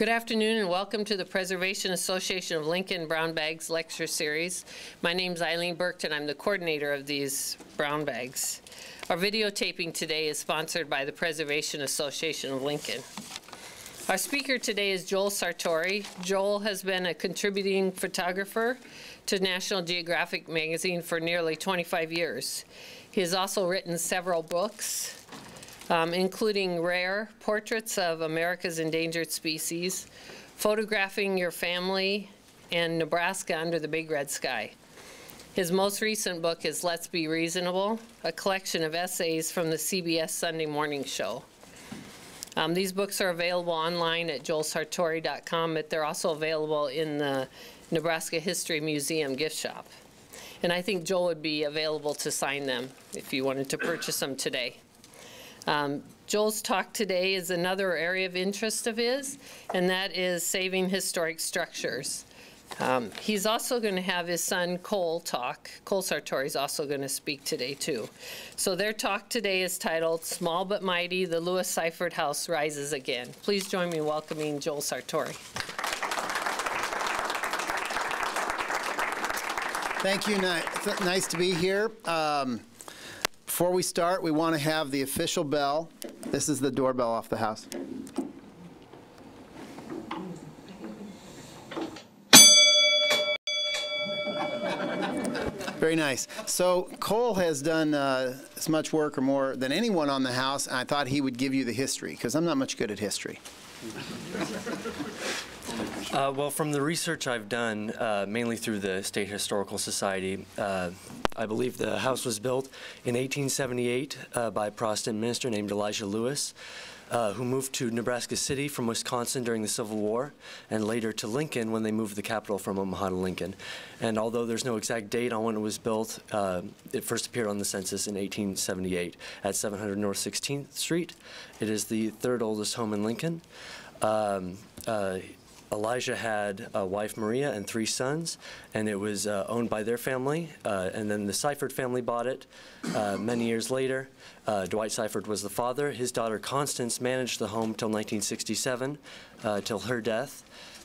Good afternoon and welcome to the Preservation Association of Lincoln Brown Bags Lecture Series. My name is Eileen Burke and I'm the coordinator of these brown bags. Our videotaping today is sponsored by the Preservation Association of Lincoln. Our speaker today is Joel Sartore. Joel has been a contributing photographer to National Geographic magazine for nearly 25 years. He has also written several books, including Rare, Portraits of America's Endangered Species, Photographing Your Family, and Nebraska Under the Big Red Sky. His most recent book is Let's Be Reasonable, a collection of essays from the CBS Sunday Morning Show. These books are available online at joelsartore.com, but they're also available in the Nebraska History Museum gift shop. And I think Joel would be available to sign them if you wanted to purchase them today. Joel's talk today is another area of interest of his, and that is saving historic structures. He's also going to have his son Cole talk. Cole Sartore is also going to speak today too. So their talk today is titled Small But Mighty, the Lewis-Syford House Rises Again. Please join me in welcoming Joel Sartore. Thank you. Nice to be here. Before we start, we want to have the official bell. This is the doorbell off the house. Very nice. So Cole has done as much work or more than anyone on the house, and I thought he would give you the history, because I'm not much good at history. Well, from the research I've done, mainly through the State Historical Society, I believe the house was built in 1878 by a Protestant minister named Elijah Lewis, who moved to Nebraska City from Wisconsin during the Civil War, and later to Lincoln when they moved the capital from Omaha to Lincoln. And although there's no exact date on when it was built, it first appeared on the census in 1878 at 700 North 16th Street. It is the third oldest home in Lincoln. Elijah had a wife, Maria, and 3 sons, and it was owned by their family, and then the Syford family bought it many years later. Dwight Syford was the father. His daughter, Constance, managed the home till 1967, till her death,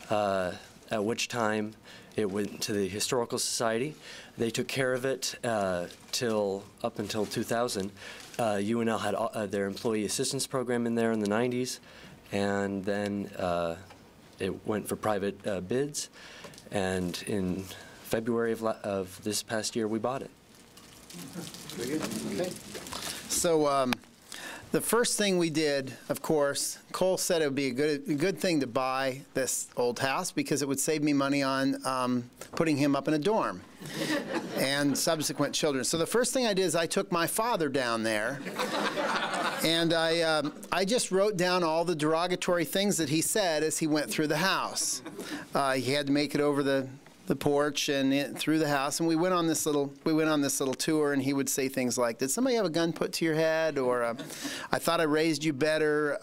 at which time it went to the Historical Society. They took care of it up until 2000. UNL had their employee assistance program in there in the 90s, and then it went for private bids, and in February of this past year, we bought it. Very good. Okay. So the first thing we did, of course, Cole said it would be a good thing to buy this old house because it would save me money on putting him up in a dorm and subsequent children. So the first thing I did is I took my father down there, and I just wrote down all the derogatory things that he said as he went through the house. He had to make it over the porch and through the house, and we went on this little tour, and he would say things like, "Did somebody have a gun put to your head?" or "I thought I raised you better."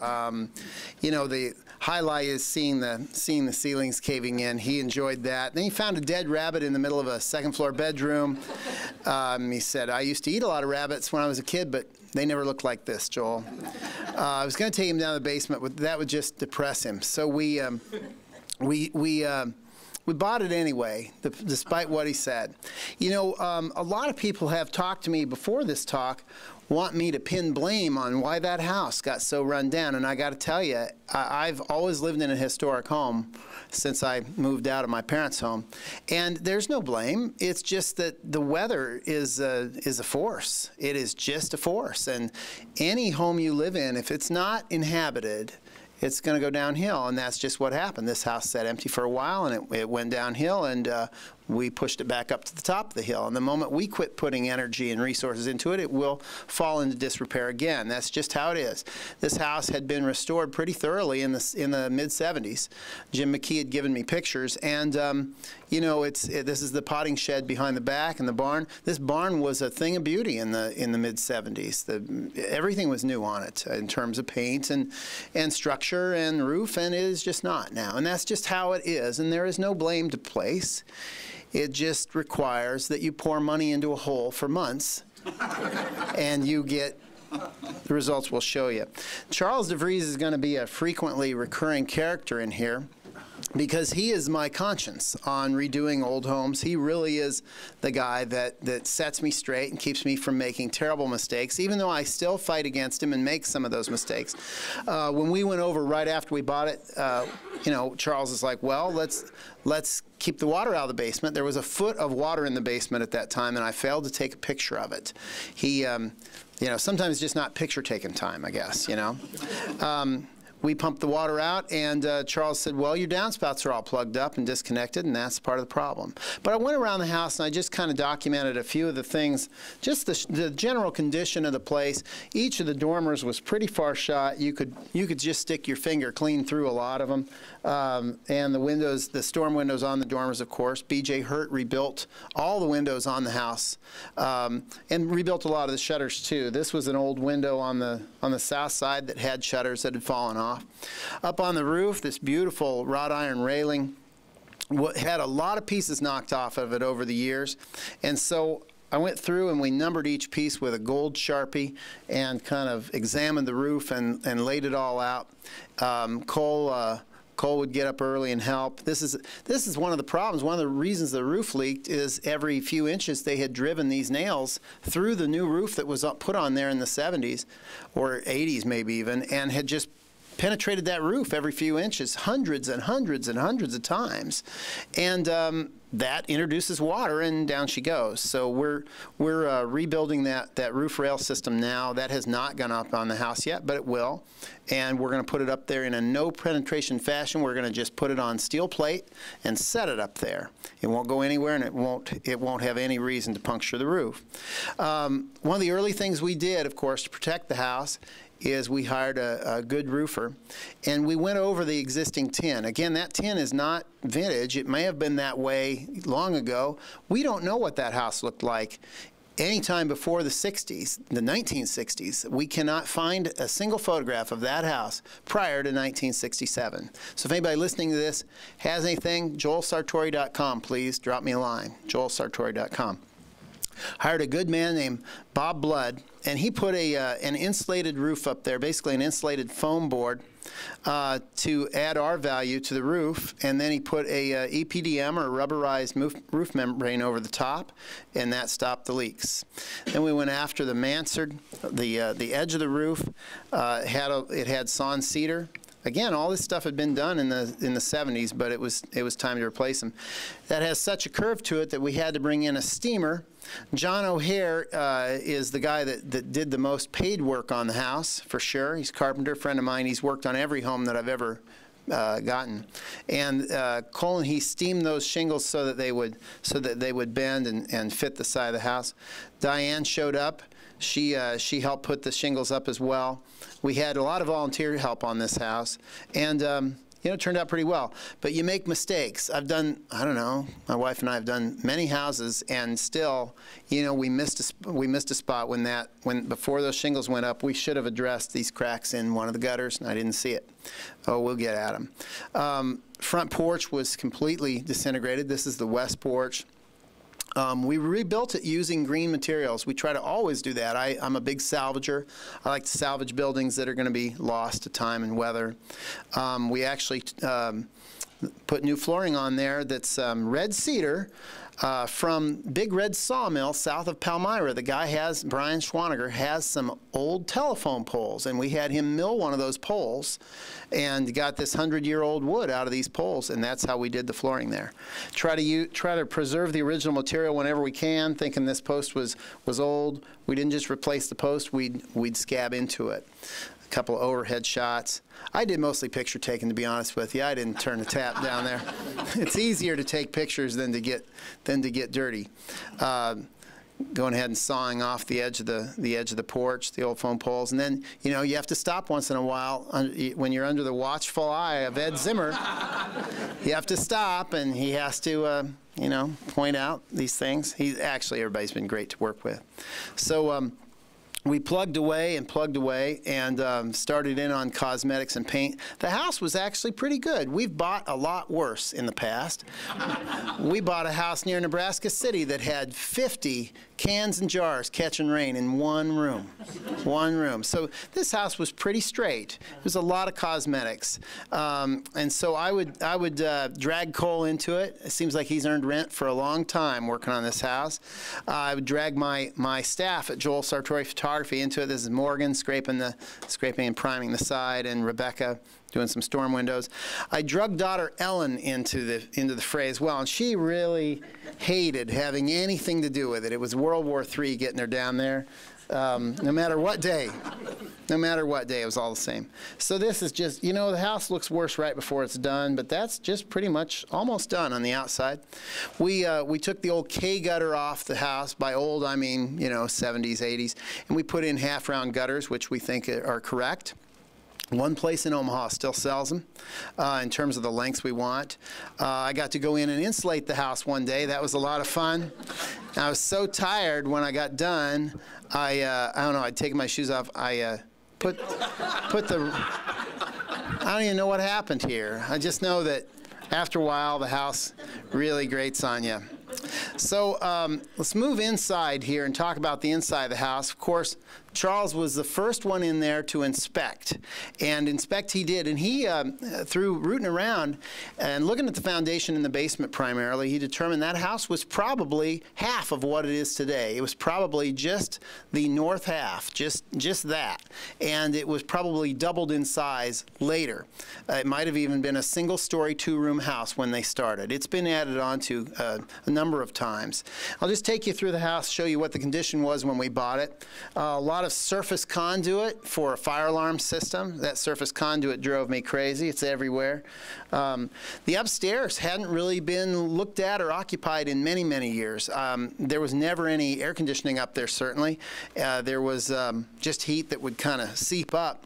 You know, the highlight is seeing the ceilings caving in. He enjoyed that. Then he found a dead rabbit in the middle of a second-floor bedroom. He said, "I used to eat a lot of rabbits when I was a kid, but they never looked like this, Joel." I was going to take him down to the basement, but that would just depress him. So we bought it anyway, despite what he said. You know, a lot of people have talked to me before this talk, want me to pin blame on why that house got so run down. And I got to tell you, I've always lived in a historic home since I moved out of my parents' home. And there's no blame. It's just that the weather is a force. It is just a force. And any home you live in, if it's not inhabited, it's going to go downhill, and that's just what happened. This house sat empty for a while, and it went downhill, and we pushed it back up to the top of the hill. And the moment we quit putting energy and resources into it, it will fall into disrepair again. That's just how it is. This house had been restored pretty thoroughly in the mid-'70s. Jim McKee had given me pictures, and you know, this is the potting shed behind the back and the barn. This barn was a thing of beauty in the mid-'70s. Everything was new on it in terms of paint and structure and roof, and it is just not now. And that's just how it is, and there is no blame to place. It just requires that you pour money into a hole for months and you get the results will show you. Charles DeVries is going to be a frequently recurring character in here, because he is my conscience on redoing old homes. He really is the guy that sets me straight and keeps me from making terrible mistakes, even though I still fight against him and make some of those mistakes. When we went over right after we bought it, you know, Charles is like, well, let's keep the water out of the basement. There was a foot of water in the basement at that time, and I failed to take a picture of it. He, you know, sometimes it's just not picture-taking time, I guess, you know. We pumped the water out, and Charles said, well, your downspouts are all plugged up and disconnected, and that's part of the problem. But I went around the house, and I just kind of documented a few of the things, just the general condition of the place. Each of the dormers was pretty far shot. You could just stick your finger clean through a lot of them. And the windows, the storm windows on the dormers, of course. B.J. Hurt rebuilt all the windows on the house, and rebuilt a lot of the shutters, too. This was an old window on the south side that had shutters that had fallen off. Up on the roof, this beautiful wrought iron railing had a lot of pieces knocked off of it over the years. And so I went through and we numbered each piece with a gold Sharpie and kind of examined the roof and laid it all out. Cole would get up early and help. This is one of the problems. One of the reasons the roof leaked is every few inches they had driven these nails through the new roof that was put on there in the 70s or 80s maybe even, and had just penetrated that roof every few inches, hundreds and hundreds and hundreds of times. And that introduces water, and down she goes. So we're rebuilding that roof rail system now. That has not gone up on the house yet, but it will. And we're going to put it up there in a no penetration fashion. We're going to just put it on steel plate and set it up there. It won't go anywhere, and it won't have any reason to puncture the roof. One of the early things we did, of course, to protect the house is we hired a good roofer, and we went over the existing tin. Again, that tin is not vintage. It may have been that way long ago. We don't know what that house looked like any time before the 60s, the 1960s. We cannot find a single photograph of that house prior to 1967. So if anybody listening to this has anything, joelsartore.com, please drop me a line, joelsartore.com. Hired a good man named Bob Blood, and he put an insulated roof up there, basically an insulated foam board, to add R value to the roof, and then he put a EPDM or rubberized roof membrane over the top, and that stopped the leaks. Then we went after the mansard, the edge of the roof. It had sawn cedar. Again, all this stuff had been done in the 70s, but it was time to replace them. That has such a curve to it that we had to bring in a steamer. John O'Hare is the guy that did the most paid work on the house, for sure. He's a carpenter, friend of mine. He's worked on every home that I've ever gotten. And Cole and he steamed those shingles so that they would bend and fit the side of the house. Diane showed up. She helped put the shingles up as well. We had a lot of volunteer help on this house, and you know, it turned out pretty well. But you make mistakes. I've done, I don't know, my wife and I have done many houses, and still, you know, we missed a spot when before those shingles went up. We should have addressed these cracks in one of the gutters, and I didn't see it. Oh, we'll get at them. Front porch was completely disintegrated. This is the west porch. We rebuilt it using green materials. We try to always do that. I'm a big salvager. I like to salvage buildings that are going to be lost to time and weather. We actually put new flooring on there that's red cedar from Big Red Sawmill south of Palmyra. The guy Brian Schwaniger has some old telephone poles, and we had him mill one of those poles and got this 100-year-old wood out of these poles, and that's how we did the flooring there. Try to preserve the original material whenever we can, thinking this post was old. We didn't just replace the post, we'd scab into it. A couple of overhead shots. I did mostly picture taking, to be honest with you. I didn't turn the tap down there. It's easier to take pictures than to get dirty. Going ahead and sawing off the edge of the porch, the old foam poles, and then you have to stop once in a while when you're under the watchful eye of Ed Zimmer. You have to stop, and he has to point out these things. Everybody's been great to work with. So we plugged away and started in on cosmetics and paint. The house was actually pretty good. We've bought a lot worse in the past. We bought a house near Nebraska City that had 50 cans and jars catching rain in one room. One room. So this house was pretty straight. There's a lot of cosmetics. And so I would drag Cole into it. It seems like he's earned rent for a long time working on this house. I would drag my staff at Joel Sartore Photography into it. This is Morgan scraping and priming the side, and Rebecca doing some storm windows. I drug daughter Ellen into the fray as well, and she really hated having anything to do with it. It was World War III getting her down there. No matter what day, it was all the same. So this is just, the house looks worse right before it's done, but that's just pretty much almost done on the outside. We took the old K gutter off the house. By old, I mean, 70s, 80s, and we put in half-round gutters, which we think are correct. One place in Omaha still sells them in terms of the lengths we want. I got to go in and insulate the house one day. That was a lot of fun. I was so tired when I got done. I don't know, I'd taken my shoes off. I put the, I don't even know what happened here. I just know that after a while, the house really grates on you. So let's move inside here and talk about the inside of the house. Of course, Charles was the first one in there to inspect, and inspect he did. And he, through rooting around and looking at the foundation in the basement primarily, he determined that house was probably half of what it is today. It was probably just the north half, just that. And it was probably doubled in size later. It might have even been a single-story, two-room house when they started. It's been added on to a number of times. I'll just take you through the house, show you what the condition was when we bought it. A lot of surface conduit for a fire alarm system. That surface conduit drove me crazy. It's everywhere. The upstairs hadn't really been looked at or occupied in many, many years. There was never any air conditioning up there, certainly. There was just heat that would kind of seep up.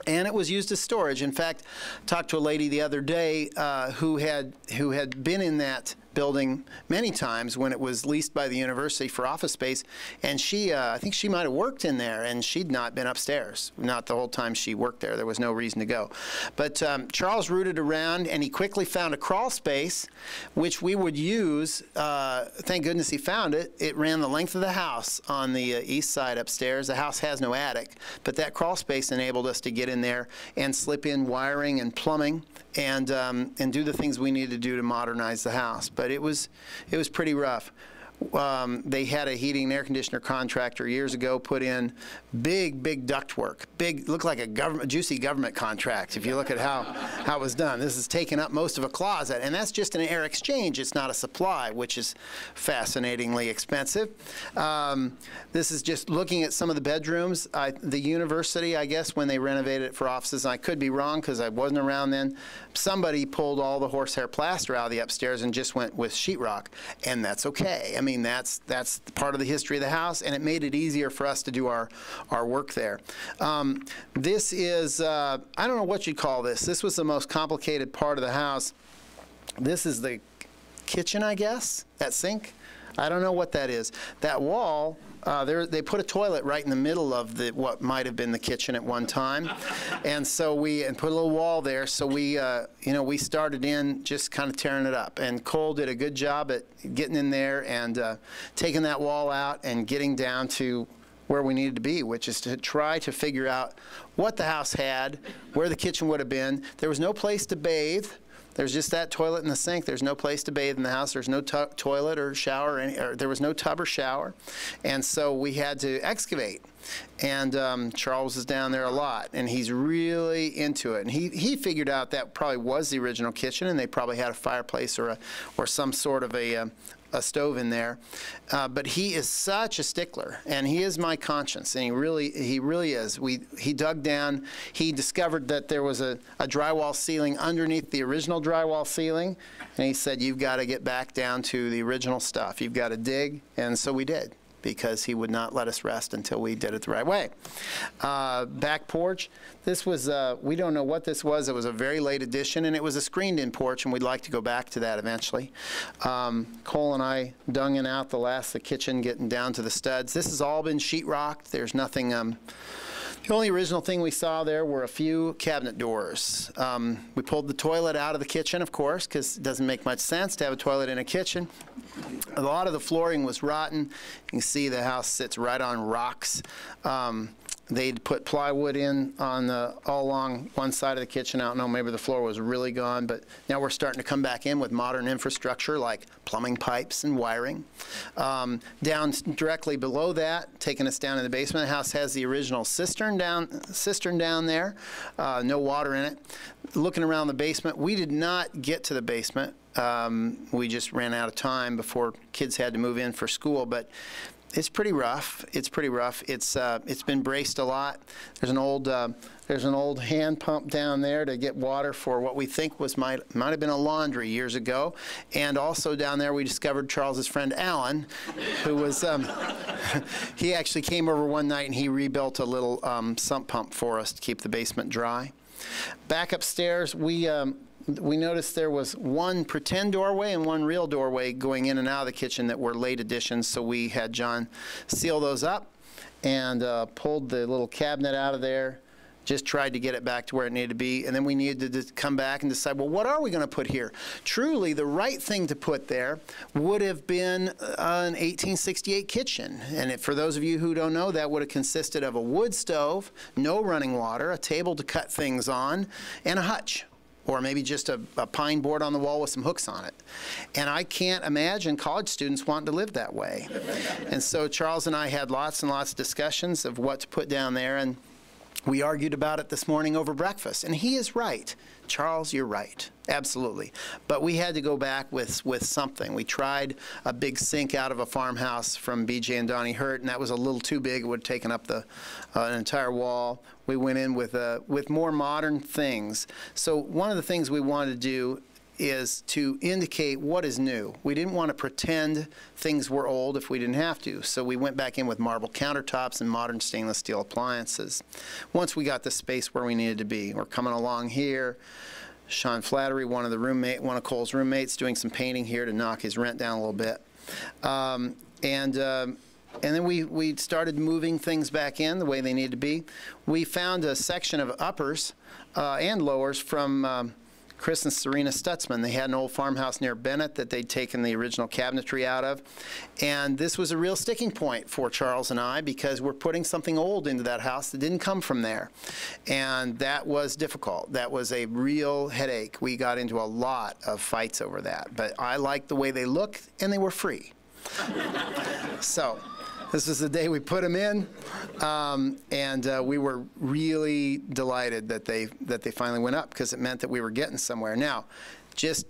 And it was used as storage. In fact, I talked to a lady the other day who had been in that building many times when it was leased by the university for office space, and she, I think she might have worked in there, and she'd not been upstairs, not the whole time she worked there. There was no reason to go. But Charles rooted around, and he quickly found a crawl space, which we would use. Thank goodness he found it. It ran the length of the house on the east side upstairs. The house has no attic, but that crawl space enabled us to get in there and slip in wiring and plumbing and do the things we needed to do to modernize the house. But it was pretty rough. They had a heating and air conditioner contractor years ago put in big ductwork. Looked like a juicy government contract if you look at how it was done. This is taking up most of a closet, and that's just an air exchange. It's not a supply, which is fascinatingly expensive. This is just looking at some of the bedrooms. The university, I guess, when they renovated it for offices, and I could be wrong because I wasn't around then, somebody pulled all the horsehair plaster out of the upstairs and just went with sheetrock, and that's okay. I mean, that's part of the history of the house, and it made it easier for us to do our work there. This is, I don't know what you'd call this. This was the most complicated part of the house. This is the kitchen, I guess, that sink. I don't know what that is. That wall, they put a toilet right in the middle of what might have been the kitchen at one time, and so we put a little wall there. So we, we started in just kind of tearing it up. And Cole did a good job at getting in there and taking that wall out and getting down to where we needed to be, which is to try to figure out what the house had, where the kitchen would have been. There was no place to bathe. There's just that toilet and the sink. There's no place to bathe in the house. There's no toilet or shower, or there was no tub or shower. And so we had to excavate. And Charles is down there a lot, and he's really into it. And he figured out that probably was the original kitchen, and they probably had a fireplace or some sort of a stove in there. But he is such a stickler, and he is my conscience, and he really is. He dug down. He discovered that there was a drywall ceiling underneath the original drywall ceiling, and he said, you've got to get back down to the original stuff. You've got to dig, and so we did. because he would not let us rest until we did it the right way. Back porch, this was, we don't know what this was. It was a very late addition, and it was a screened-in porch, and we'd like to go back to that eventually. Cole and I dunging out the last of the kitchen, getting down to the studs. This has all been sheetrocked. There's nothing, the only original thing we saw there were a few cabinet doors. We pulled the toilet out of the kitchen, of course, because it doesn't make much sense to have a toilet in a kitchen. A lot of the flooring was rotten. You can see the house sits right on rocks. They'd put plywood in on all along one side of the kitchen. I don't know, maybe the floor was really gone, but now we're starting to come back in with modern infrastructure like plumbing pipes and wiring. Down directly below that, taking us down in the basement, the house has the original cistern down there, no water in it. Looking around the basement, we did not get to the basement. We just ran out of time before kids had to move in for school, but it's pretty rough. It's pretty rough. It's been braced a lot. There's an old hand pump down there to get water for what we think might have been a laundry years ago. And also down there we discovered Charles's friend Alan, who was he actually came over one night and he rebuilt a little sump pump for us to keep the basement dry. Back upstairs, we noticed there was one pretend doorway and one real doorway going in and out of the kitchen that were late additions, so we had John seal those up and pulled the little cabinet out of there, just tried to get it back to where it needed to be, and then we needed to come back and decide, well, what are we going to put here? Truly, the right thing to put there would have been an 1868 kitchen, and for those of you who don't know, that would have consisted of a wood stove, no running water, a table to cut things on, and a hutch. Or maybe just a pine board on the wall with some hooks on it. And I can't imagine college students wanting to live that way. And so Charles and I had lots and lots of discussions of what to put down there, and we argued about it this morning over breakfast. And he is right. Charles, you're right. Absolutely. But we had to go back with something. We tried a big sink out of a farmhouse from BJ and Donnie Hurt, and that was a little too big. It would have taken up an entire wall. We went in with more modern things. So one of the things we wanted to do is to indicate what is new. We didn't want to pretend things were old if we didn't have to. So we went back in with marble countertops and modern stainless steel appliances. Once we got the space where we needed to be. We're coming along here. Sean Flattery, one of Cole's roommates, doing some painting here to knock his rent down a little bit. And then we started moving things back in the way they needed to be. We found a section of uppers and lowers from Chris and Serena Stutzman. They had an old farmhouse near Bennett that they'd taken the original cabinetry out of. And this was a real sticking point for Charles and I because we're putting something old into that house that didn't come from there. And that was difficult. That was a real headache. We got into a lot of fights over that. But I liked the way they looked, and they were free. So this was the day we put them in, and we were really delighted that they finally went up because it meant that we were getting somewhere. Now, just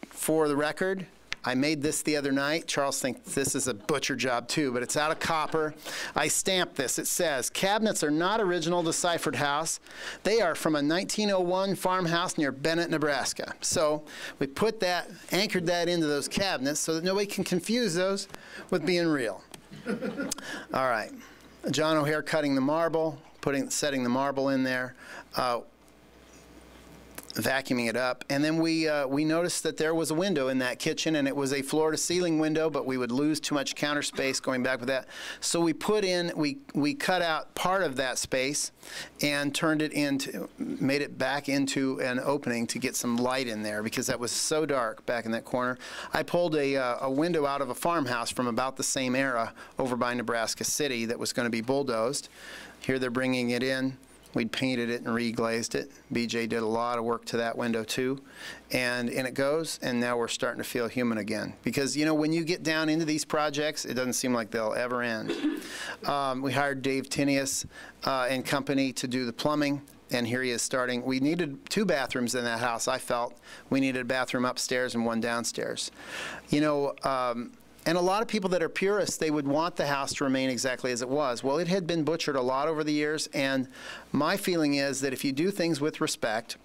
for the record, I made this the other night. Charles thinks this is a butcher job too, but it's out of copper. I stamped this. It says, cabinets are not original to Syford House. They are from a 1901 farmhouse near Bennett, Nebraska. So we put that, anchored that into those cabinets so that nobody can confuse those with being real. All right, John O'Hare cutting the marble, setting the marble in there, vacuuming it up, and then we noticed that there was a window in that kitchen, and it was a floor-to-ceiling window, but we would lose too much counter space going back with that. So we cut out part of that space and made it back into an opening to get some light in there because that was so dark back in that corner. I pulled a window out of a farmhouse from about the same era over by Nebraska City that was going to be bulldozed. Here they're bringing it in. We'd painted it and reglazed it. BJ did a lot of work to that window too. And in it goes, and now we're starting to feel human again. Because, you know, when you get down into these projects, it doesn't seem like they'll ever end. We hired Dave Tinius and company to do the plumbing. And here he is starting. We needed 2 bathrooms in that house, I felt. We needed a bathroom upstairs and one downstairs. You know, and a lot of people that are purists, they would want the house to remain exactly as it was. Well, it had been butchered a lot over the years, and my feeling is that if you do things with respect,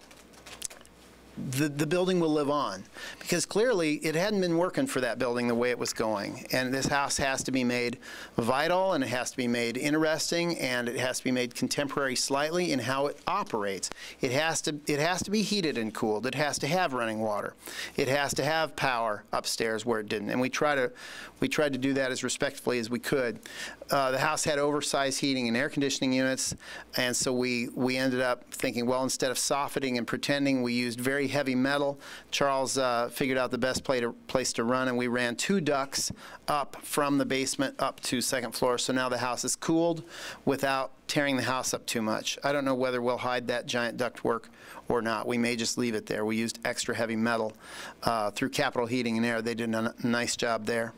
the building will live on, because clearly it hadn't been working for that building the way it was going. And this house has to be made vital, and it has to be made interesting, and it has to be made contemporary slightly in how it operates. It has to be heated and cooled. It has to have running water. It has to have power upstairs where it didn't. And we tried to do that as respectfully as we could. The house had oversized heating and air conditioning units, and so we ended up thinking, well, instead of softening and pretending, we used very heavy metal. Charles figured out the best place to run, and we ran 2 ducts up from the basement up to 2nd floor. So now the house is cooled without tearing the house up too much. I don't know whether we'll hide that giant ductwork or not. We may just leave it there. We used extra heavy metal through Capital Heating and Air. They did a nice job there.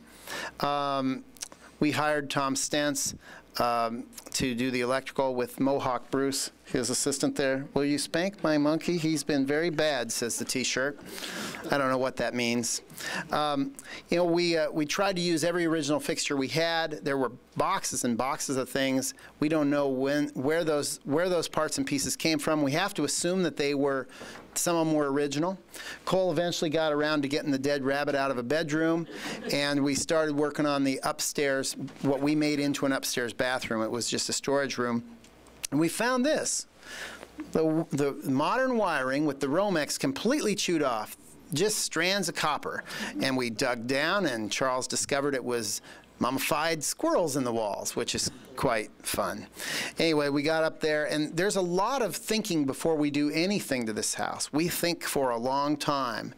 We hired Tom Stentz to do the electrical with Mohawk Bruce, his assistant there. Will you spank my monkey? He's been very bad, says the T-shirt. I don't know what that means. You know, we tried to use every original fixture we had. There were boxes and boxes of things. We don't know where those parts and pieces came from. We have to assume that some of them were original. Cole eventually got around to getting the dead rabbit out of a bedroom, and we started working on the upstairs, what we made into an upstairs bathroom. It was just a storage room. And we found this. The modern wiring with the Romex completely chewed off, just strands of copper. And we dug down, and Charles discovered it was mummified squirrels in the walls, which is quite fun. Anyway, we got up there, and there's a lot of thinking before we do anything to this house. We think for a long time.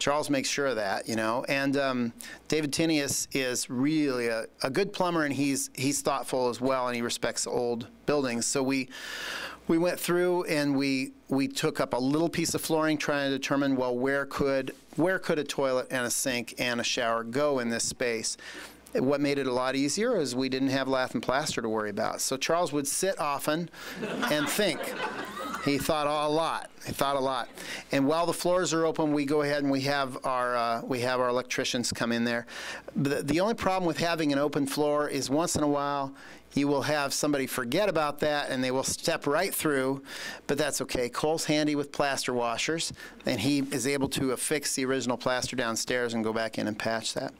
Charles makes sure of that, you know. And David Tinius is really a good plumber, and he's thoughtful as well, and he respects old buildings. So we went through and we took up a little piece of flooring, trying to determine, well, where could a toilet and a sink and a shower go in this space. What made it a lot easier is we didn't have lath and plaster to worry about. So Charles would sit often and think. He thought a lot. He thought a lot. And while the floors are open, we go ahead and we have our electricians come in there. The only problem with having an open floor is once in a while you will have somebody forget about that, and they will step right through, but that's okay. Cole's handy with plaster washers, and he is able to affix the original plaster downstairs and go back in and patch that.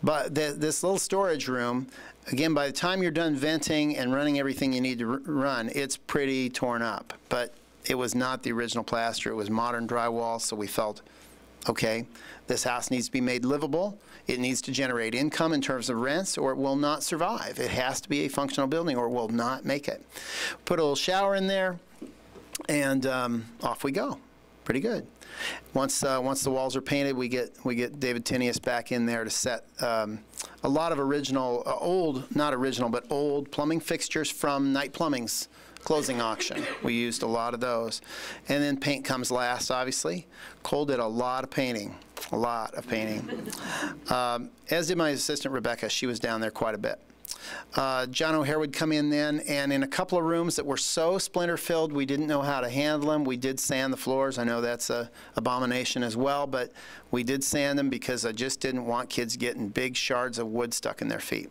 But this little storage room, again, by the time you're done venting and running everything you need to run, it's pretty torn up. But it was not the original plaster. It was modern drywall, so we felt, okay, this house needs to be made livable. It needs to generate income in terms of rents, or it will not survive. It has to be a functional building, or it will not make it. Put a little shower in there, and off we go. Pretty good. Once the walls are painted, we get David Tinius back in there to set a lot of original, not original, but old plumbing fixtures from Night Plumbing's closing auction. We used a lot of those. And then paint comes last, obviously. Cole did a lot of painting, as did my assistant, Rebecca. She was down there quite a bit. John O'Hare would come in then, and in a couple of rooms that were so splinter-filled we didn't know how to handle them, we did sand the floors. I know that's an abomination as well, but we did sand them because I just didn't want kids getting big shards of wood stuck in their feet.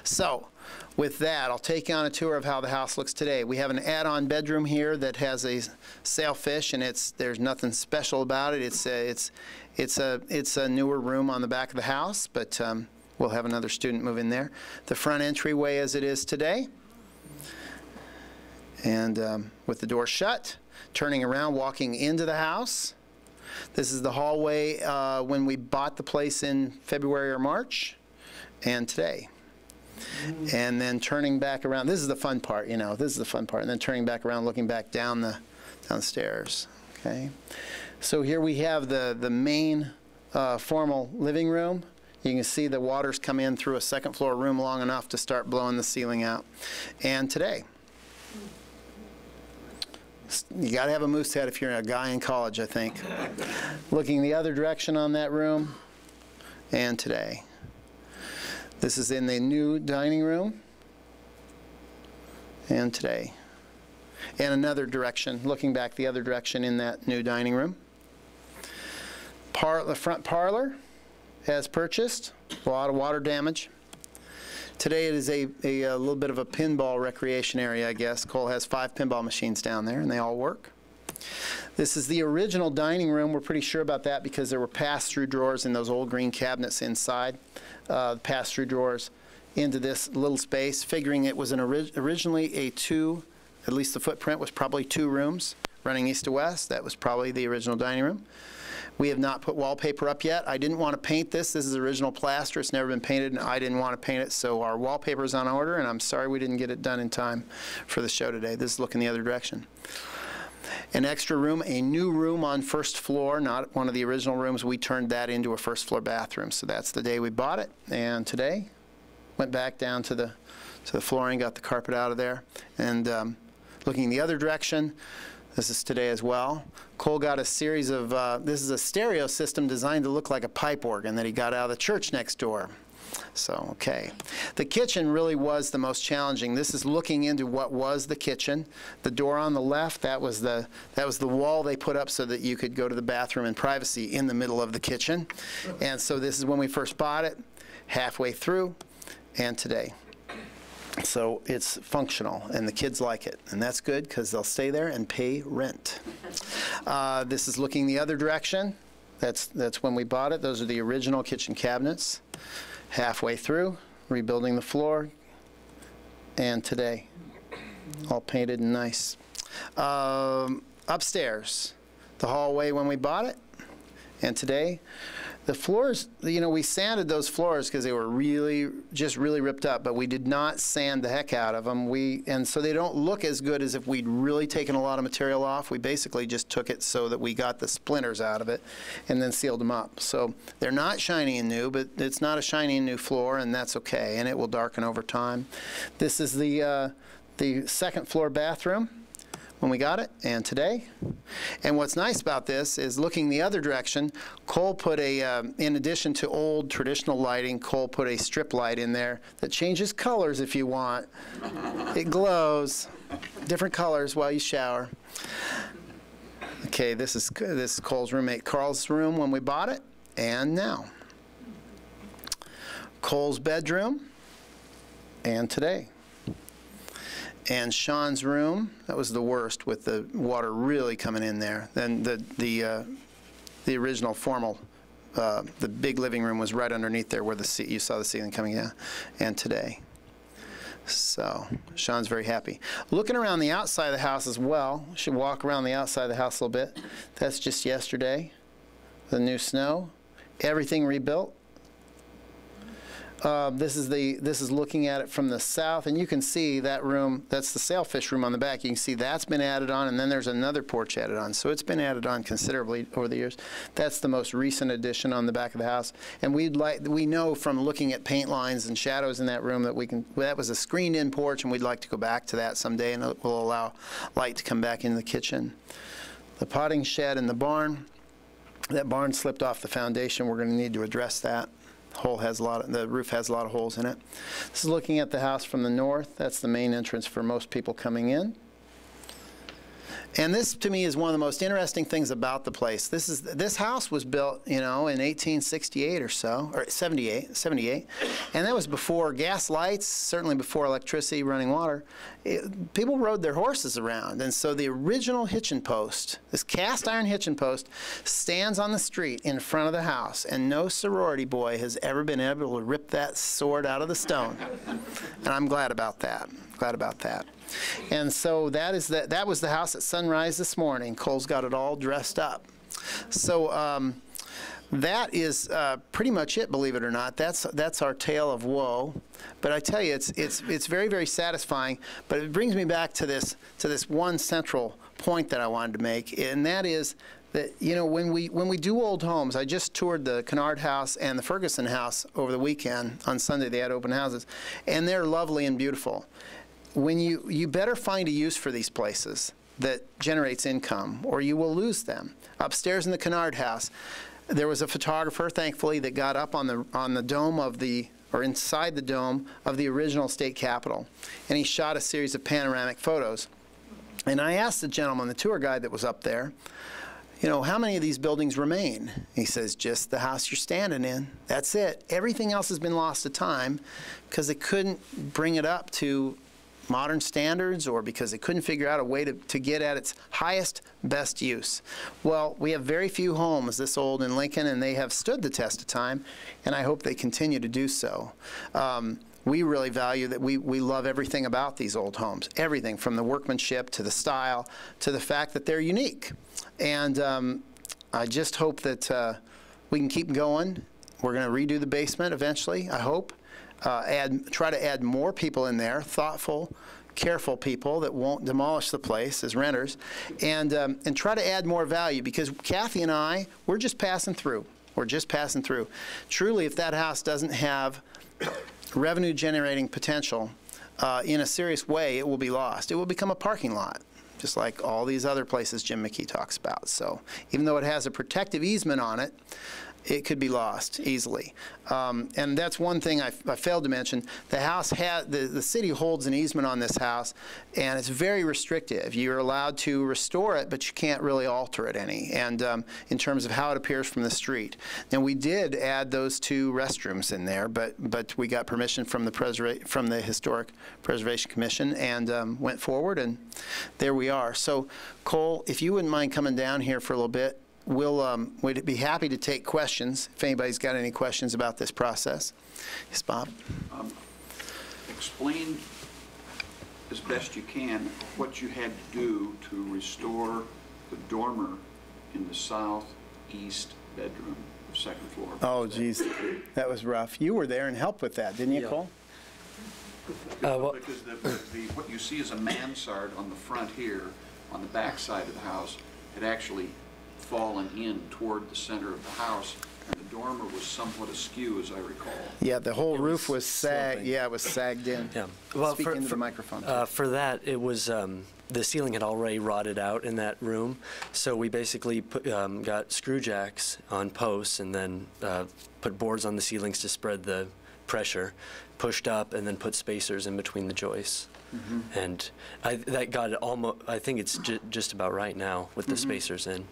So with that, I'll take you on a tour of how the house looks today. We have an add-on bedroom here that has a sailfish, and there's nothing special about it. It's a newer room on the back of the house, but we'll have another student move in there. The front entryway as it is today, and with the door shut, turning around, walking into the house. This is the hallway when we bought the place in February or March, and today. And then turning back around, this is the fun part, you know, this is the fun part, and then turning back around, looking back down the stairs, okay? So here we have the main formal living room. You can see the water's come in through a second floor room long enough to start blowing the ceiling out. And today, you got to have a moose head if you're a guy in college, I think. Looking the other direction on that room, and today. This is in the new dining room, and today. And another direction, looking back the other direction in that new dining room. The front parlor, as purchased, a lot of water damage. Today it is a little bit of a pinball recreation area, I guess. Cole has 5 pinball machines down there, and they all work. This is the original dining room. We're pretty sure about that because there were pass-through drawers in those old green cabinets inside. Pass-through drawers into this little space, figuring it was originally a two, at least the footprint was probably 2 rooms running east to west. That was probably the original dining room. We have not put wallpaper up yet. I didn't want to paint this. This is original plaster. It's never been painted, and I didn't want to paint it, so our wallpaper is on order, and I'm sorry we didn't get it done in time for the show today. This is looking the other direction. An extra room, a new room on first floor, not one of the original rooms. We turned that into a first floor bathroom. So that's the day we bought it, and today went back down to the flooring, got the carpet out of there, and looking the other direction, this is today as well. Cole got a series of, this is a stereo system designed to look like a pipe organ that he got out of the church next door. So, okay. The kitchen really was the most challenging. This is looking into what was the kitchen. The door on the left, that was the wall they put up so that you could go to the bathroom in privacy in the middle of the kitchen. And so this is when we first bought it, halfway through, and today. So it's functional, and the kids like it, and that's good because they'll stay there and pay rent. This is looking the other direction. That's when we bought it. Those are the original kitchen cabinets. Halfway through, rebuilding the floor, and today, all painted and nice. Upstairs, the hallway when we bought it, and today, the floors, you know, we sanded those floors because they were really ripped up, but we did not sand the heck out of them. And so they don't look as good as if we'd really taken a lot of material off. We basically just took it so that we got the splinters out of it and then sealed them up. So they're not shiny and new, but it's not a shiny and new floor, and that's okay, and it will darken over time. This is the second floor bathroom when we got it, and today. And what's nice about this is looking the other direction, Cole put in addition to old traditional lighting, Cole put a strip light in there that changes colors if you want. It glows, different colors while you shower. Okay, this is Cole's roommate Carl's room when we bought it, and now. Cole's bedroom, and today. And Sean's room, that was the worst with the water really coming in there. Then the original formal, the big living room was right underneath there where you saw the ceiling coming in. And today. So Sean's very happy. Looking around the outside of the house as well. Should walk around the outside of the house a little bit. That's just yesterday. The new snow. Everything rebuilt. This is looking at it from the south, and you can see that room. That's the sailfish room on the back. You can see that's been added on, and then there's another porch added on. So it's been added on considerably over the years. That's the most recent addition on the back of the house. And we know from looking at paint lines and shadows in that room that that was a screened-in porch, and we'd like to go back to that someday, and it will allow light to come back into the kitchen. The potting shed in the barn. That barn slipped off the foundation. We're going to need to address that. The roof has a lot of holes in it. This is looking at the house from the north. That's the main entrance for most people coming in. And this, to me, is one of the most interesting things about the place. This house was built, you know, in 1868 or so, or 78, and that was before gas lights, certainly before electricity, running water. People rode their horses around, and so the original hitching post, this cast iron hitching post, stands on the street in front of the house, and no sorority boy has ever been able to rip that sword out of the stone. And I'm glad about that. Glad about that. And so that was the house at sunrise this morning. Cole's got it all dressed up. So that is pretty much it, believe it or not. That's our tale of woe. But I tell you, it's very, very satisfying. But it brings me back to this one central point that I wanted to make, and that is that, you know, when we do old homes, I just toured the Kennard house and the Ferguson house over the weekend. On Sunday they had open houses, and they're lovely and beautiful. When you better find a use for these places that generates income, or you will lose them. Upstairs in the Kennard house, there was a photographer, thankfully, that got up on the dome of or inside the dome of the original state capitol, and he shot a series of panoramic photos. And I asked the gentleman, the tour guide that was up there, you know, how many of these buildings remain? He says, just the house you're standing in. That's it. Everything else has been lost to time because they couldn't bring it up to modern standards or because it couldn't figure out a way to get at its highest, best use. Well, we have very few homes this old in Lincoln, and they have stood the test of time, and I hope they continue to do so. We really value that. We love everything about these old homes, everything from the workmanship to the style to the fact that they're unique. And I just hope that we can keep going. We're going to redo the basement eventually, I hope. Try to add more people in there, thoughtful, careful people that won't demolish the place as renters, and try to add more value, because Kathy and I, we're just passing through. We're just passing through. Truly, if that house doesn't have revenue-generating potential in a serious way, it will be lost. It will become a parking lot, just like all these other places Jim McKee talks about. So even though it has a protective easement on it, it could be lost easily. And that's one thing I failed to mention. The house the city holds an easement on this house, and it's very restrictive. You're allowed to restore it, but you can't really alter it any, and in terms of how it appears from the street. Now, we did add those 2 restrooms in there, but we got permission from the Historic Preservation Commission and went forward, and there we are. So, Cole, if you wouldn't mind coming down here for a little bit, we'd be happy to take questions if anybody's got any questions about this process. Yes, Bob? Explain as best you can what you had to do to restore the dormer in the southeast bedroom, the 2nd floor. Oh, geez. That was rough. You were there and helped with that, didn't you, Cole? Because what you see is a mansard on the front here, on the back side of the house, had actually fallen in toward the center of the house, and the dormer was somewhat askew, as I recall. Yeah, the whole roof was sagged. Yeah, it was sagged in. Yeah. Well, Speak into the microphone. For that, it was the ceiling had already rotted out in that room, so we basically got screw jacks on posts and then put boards on the ceilings to spread the pressure, pushed up, and then put spacers in between the joists. Mm-hmm. And that got it almost. I think it's just about right now with the spacers in.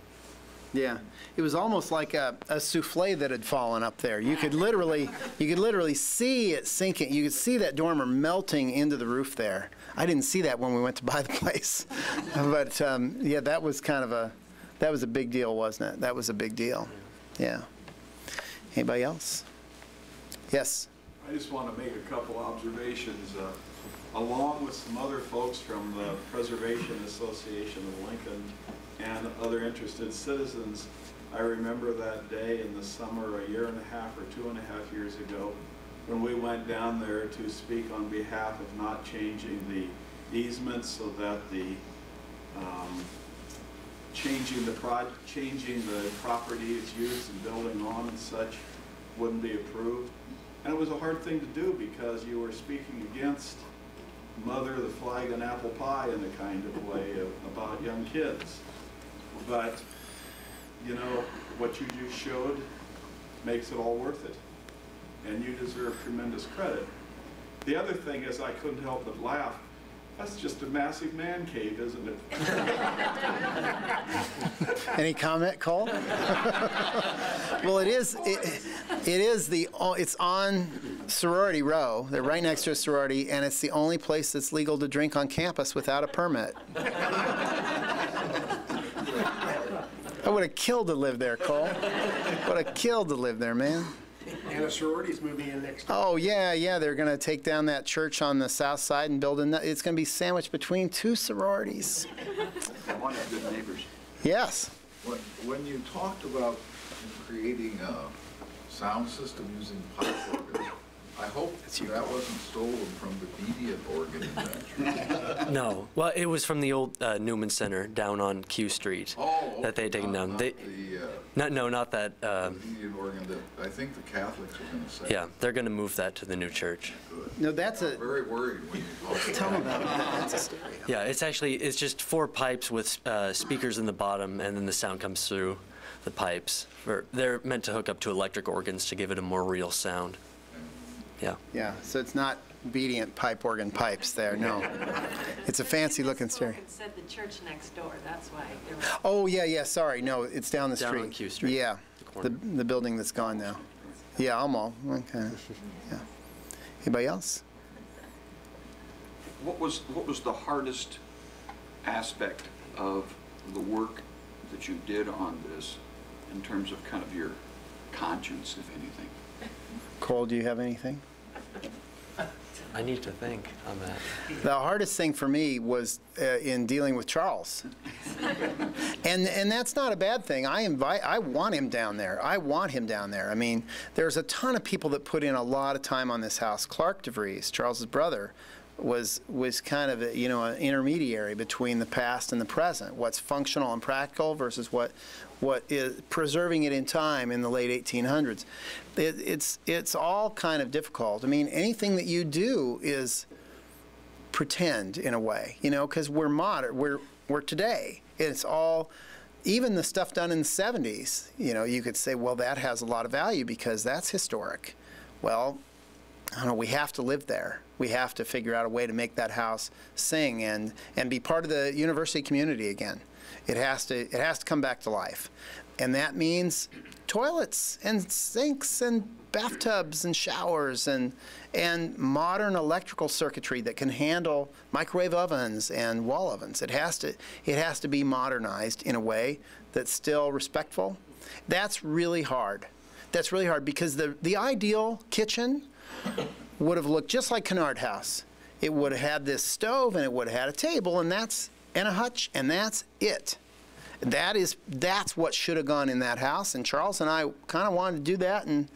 Yeah, it was almost like a souffle that had fallen up there. You could literally see it sinking. You could see that dormer melting into the roof there. I didn't see that when we went to buy the place, but yeah, that was a big deal, wasn't it? That was a big deal. Yeah. Anybody else? Yes. I just want to make a couple observations. Along with some other folks from the Preservation Association of Lincoln and other interested citizens, I remember that day in the summer, 1.5 years or 2.5 years ago, when we went down there to speak on behalf of not changing the easements so that the changing the property it's used and building on and such wouldn't be approved. And it was a hard thing to do because you were speaking against mother, the flag and apple pie in a kind of way about young kids. But, you know, what you just showed makes it all worth it. And you deserve tremendous credit. The other thing is I couldn't help but laugh. That's just a massive man cave, isn't it? Any comment, Cole? Well, it's on Sorority Row. They're right next to a sorority, and it's the only place that's legal to drink on campus without a permit. I would have killed to live there, Cole. Would have killed to live there, man. And a sorority's moving in next year. Oh, yeah. They're going to take down that church on the south side and build it's going to be sandwiched between 2 sororities. One of good neighbors. Yes. When you talked about creating a sound system using pipe organs, I hope that wasn't stolen from the Median organ invention. No. Well, it was from the old Newman Center down on Q Street that they had taken down. Not that. The Median organ that I think the Catholics were going to say. Yeah, they're going to move that to the new church. Good. No, that's I'm very worried when you talk Tell me about that. That's a stereo. Yeah, it's just 4 pipes with speakers in the bottom, and then the sound comes through the pipes. They're meant to hook up to electric organs to give it a more real sound. Yeah. Yeah, so it's not obedient pipe organ pipes there, no. It's a fancy-looking stereo. Said the church next door, that's why. Oh, yeah, sorry, no, it's down the street. Down on Q Street. Yeah, the building that's gone now. Yeah, okay. Yeah. Anybody else? What was the hardest aspect of the work that you did on this in terms of kind of your conscience, if anything? Cole, do you have anything? I need to think on that. The hardest thing for me was in dealing with Charles. And that's not a bad thing. I want him down there. I want him down there. I mean, there's a ton of people that put in a lot of time on this house. Clark DeVries, Charles's brother, was kind of an intermediary between the past and the present. What's functional and practical versus what is preserving it in time in the late 1800s. It's all kind of difficult. I mean, anything that you do is pretend in a way, because we're modern. We're today. It's all, even the stuff done in the 70s. You could say, well, that has a lot of value because that's historic. Well, I don't know, we have to live there. We have to figure out a way to make that house sing and be part of the university community again. It has to come back to life. And that means toilets and sinks and bathtubs and showers and modern electrical circuitry that can handle microwave ovens and wall ovens. It has to be modernized in a way that's still respectful. That's really hard. That's really hard because the ideal kitchen would have looked just like Kennard House. It would have had this stove and it would have had a table and a hutch, and that's it. That's what should have gone in that house, and Charles and I kind of wanted to do that, and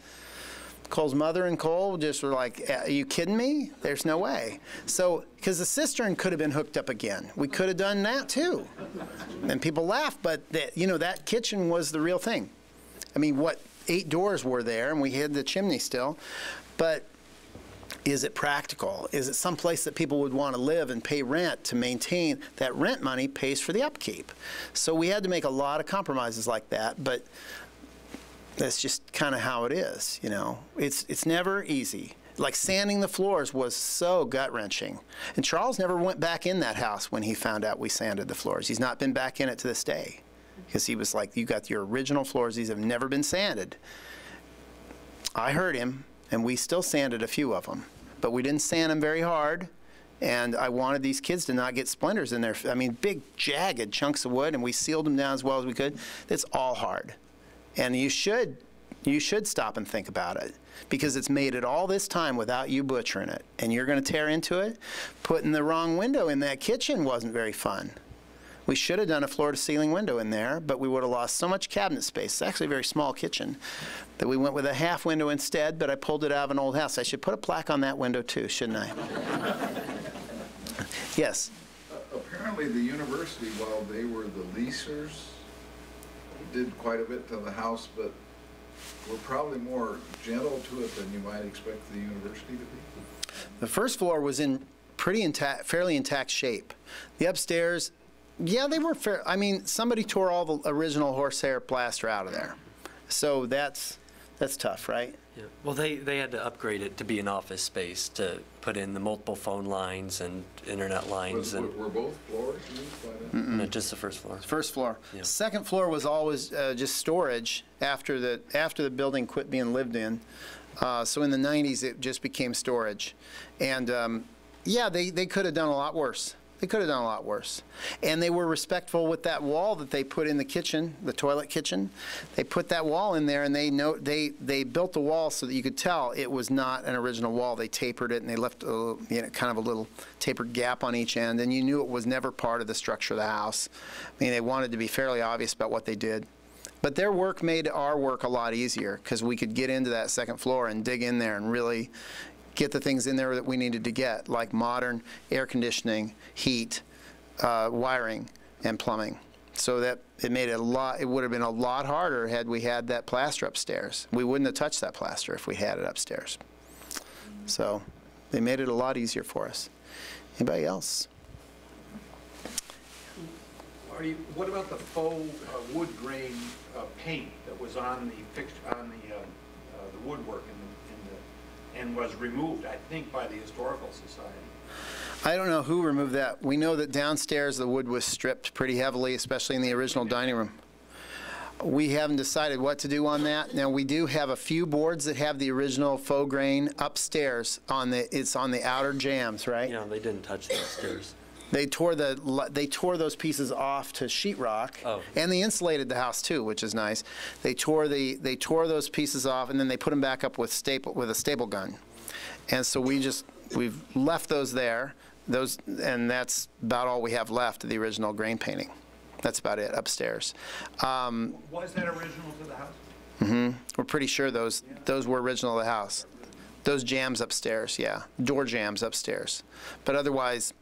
Cole's mother and Cole just were like, are you kidding me? There's no way. So, because the cistern could have been hooked up again. We could have done that too. And people laugh, but that kitchen was the real thing. I mean, 8 doors were there, and we had the chimney still, but is it practical? Is it someplace that people would want to live and pay rent to maintain? That rent money pays for the upkeep. So we had to make a lot of compromises like that, but that's just kind of how it is, It's never easy. Like sanding the floors was so gut-wrenching. And Charles never went back in that house when he found out we sanded the floors. He's not been back in it to this day because he was like, you got your original floors. These have never been sanded. I heard him. And we still sanded a few of them, but we didn't sand them very hard. And I wanted these kids to not get splinters in there. I mean, big, jagged chunks of wood, and we sealed them down as well as we could. It's all hard. And you should stop and think about it because it's made it all this time without you butchering it. And you're going to tear into it. Putting the wrong window in that kitchen wasn't very fun. We should have done a floor-to-ceiling window in there, but we would have lost so much cabinet space. It's actually a very small kitchen that we went with a half window instead, but I pulled it out of an old house. I should put a plaque on that window too, shouldn't I? Yes? Apparently the university, while they were the leasers, did quite a bit to the house, but were probably more gentle to it than you might expect the university to be. The first floor was in fairly intact shape. The upstairs, yeah, they were fair. I mean, somebody tore all the original horsehair plaster out of there. So that's tough, right? Yeah. Well, they had to upgrade it to be an office space to put in the multiple phone lines and internet lines. Were both floors used by that? No, just the first floor. First floor. Yeah. Second floor was always just storage after the building quit being lived in. So in the 90s, it just became storage. And yeah, they could have done a lot worse. They could have done a lot worse. And they were respectful with that wall that they put in the kitchen, the toilet kitchen. They put that wall in there, and they built the wall so that you could tell it was not an original wall. They tapered it, and they left kind of a little tapered gap on each end, and you knew it was never part of the structure of the house. I mean, they wanted to be fairly obvious about what they did. But their work made our work a lot easier because we could get into that second floor and dig in there and really get the things in there that we needed to get, like modern air conditioning, heat, wiring, and plumbing. So that it made it it would have been a lot harder had we had that plaster upstairs. We wouldn't have touched that plaster if we had it upstairs. So they made it a lot easier for us. Anybody else? What about the faux wood grain paint that was on the woodwork and was removed, I think, by the Historical Society? I don't know who removed that. We know that downstairs the wood was stripped pretty heavily, especially in the original dining room. We haven't decided what to do on that. Now, we do have a few boards that have the original faux grain upstairs it's on the outer jambs, right? Yeah, they didn't touch the upstairs. They tore those pieces off to sheetrock, and they insulated the house too, which is nice. They tore those pieces off, and then they put them back up with a staple gun. And so we've left those there. And that's about all we have left of the original grain painting. That's about it upstairs. Was that original to the house? Mm-hmm. We're pretty sure those were original to the house. Those jambs upstairs, yeah, door jambs upstairs. But otherwise,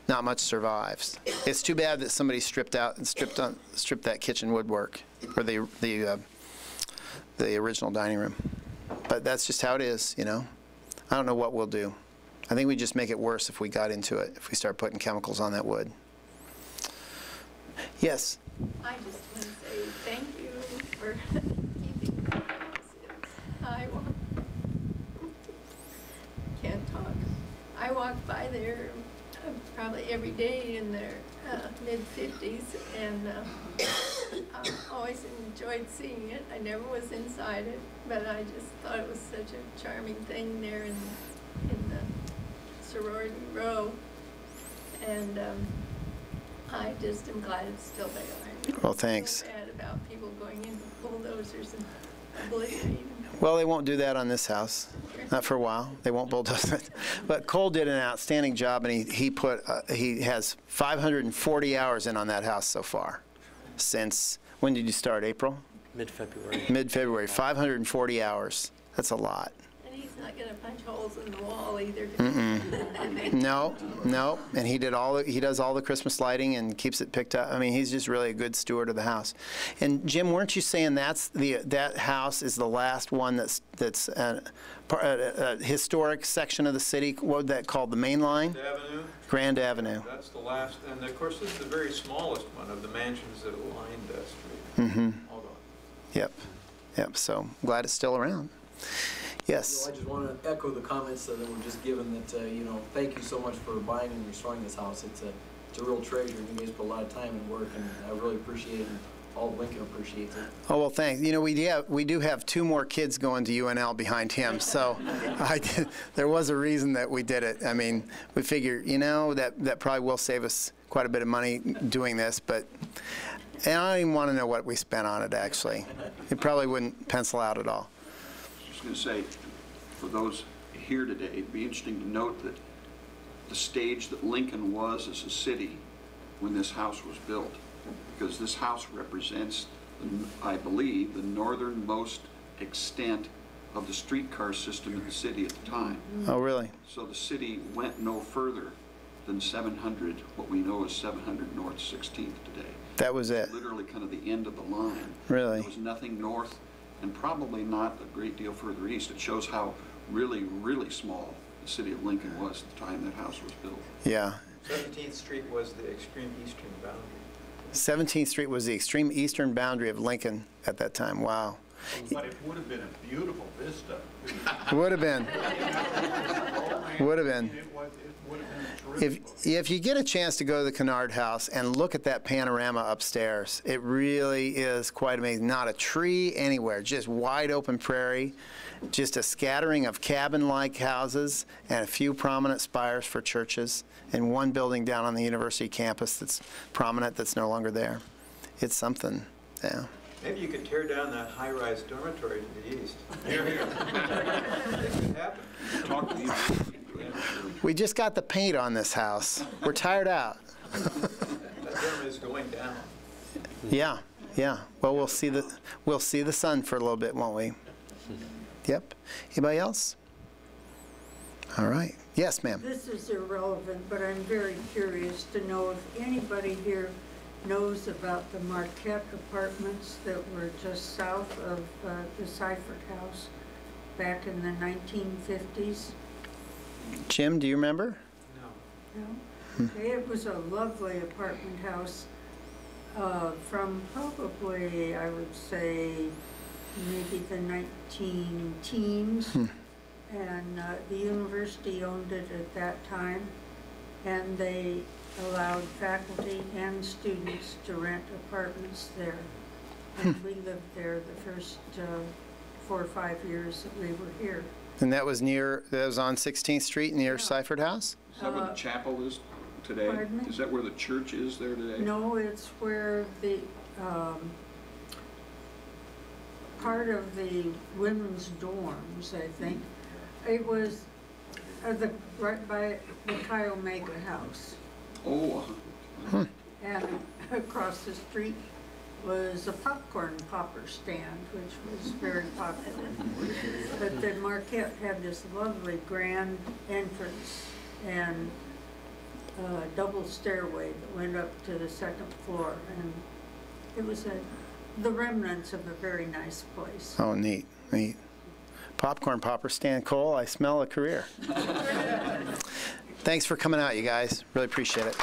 not much survives. It's too bad that somebody stripped that kitchen woodwork, or the original dining room. But that's just how it is, you know. I don't know what we'll do. I think we just make it worse if we got into it, if we start putting chemicals on that wood. Yes? I just want to say thank you for keeping the houses. Can't talk. I walk by there probably every day in their mid-50s, and I've always enjoyed seeing it. I never was inside it, but I just thought it was such a charming thing there in the sorority row, and I just am glad it's still there. I really Well, thanks. feel bad about people going in with bulldozers and obliterating them. Well, they won't do that on this house. Not for a while. They won't bulldoze it. But Cole did an outstanding job, and he has 540 hours in on that house so far. Since, when did you start, April? Mid-February. Mid-February, 540 hours. That's a lot. And he's not going to punch holes in the wall either. No, and he does all the Christmas lighting and keeps it picked up. I mean, he's just really a good steward of the house. And Jim, weren't you saying that house is the last one that's a historic section of the city? What would that called? The Main Line? Grand Avenue. Grand Avenue. That's the last, and of course this is the very smallest one of the mansions that line that street. Mm-hmm. All gone. Yep. So I'm glad it's still around. Yes. I just want to echo the comments that were just given that, thank you so much for buying and restoring this house. It's a real treasure, and you guys put a lot of time and work, and I really appreciate it, and all of Lincoln appreciates it. Oh, well, thanks. You know, we do have 2 more kids going to UNL behind him, so there was a reason that we did it. I mean, we figure, that probably will save us quite a bit of money doing this, but and I don't even want to know what we spent on it, actually. It probably wouldn't pencil out at all. I was going to say, for those here today, it'd be interesting to note that the stage that Lincoln was as a city when this house was built, because this house represents, I believe, the northernmost extent of the streetcar system in the city at the time. Oh, really? So the city went no further than 700, what we know as 700 North 16th today. That was it? Literally kind of the end of the line. Really? There was nothing north, and probably not a great deal further east. It shows how really, really small the city of Lincoln was at the time that house was built. Yeah. 17th Street was the extreme eastern boundary. 17th Street was the extreme eastern boundary of Lincoln at that time. Wow. But it would have been a beautiful vista. It would have been. Would have been. It would have been terrific. If you get a chance to go to the Kennard House and look at that panorama upstairs, it really is quite amazing. Not a tree anywhere, just wide open prairie, just a scattering of cabin-like houses and a few prominent spires for churches, and one building down on the university campus that's prominent that's no longer there. It's something, yeah. Maybe you could tear down that high-rise dormitory to the east. Here. It could happen. Talk to you. We just got the paint on this house. We're tired out. That dorm is going down. Yeah. Well, we'll see the sun for a little bit, won't we? Yep. Anybody else? All right. Yes, ma'am. This is irrelevant, but I'm very curious to know if anybody here knows about the Marquette Apartments that were just south of the Syford house back in the 1950s. Jim, do you remember? No? Okay, it was a lovely apartment house from probably, I would say, maybe the 19-teens. And the university owned it at that time, and they allowed faculty and students to rent apartments there. And we lived there the first 4 or 5 years that we were here. And that was on 16th Street near Syford House? Is that where the chapel is today? Pardon me? Is that where the church is there today? No, it's where the part of the women's dorms, I think. It was right by the Chi Omega house. Oh. And across the street was a popcorn popper stand, which was very popular. But then Marquette had this lovely grand entrance and a double stairway that went up to the 2nd floor. And it was the remnants of a very nice place. Oh, neat, neat. Popcorn popper stand, Cole, I smell a career. Thanks for coming out, you guys. Really appreciate it.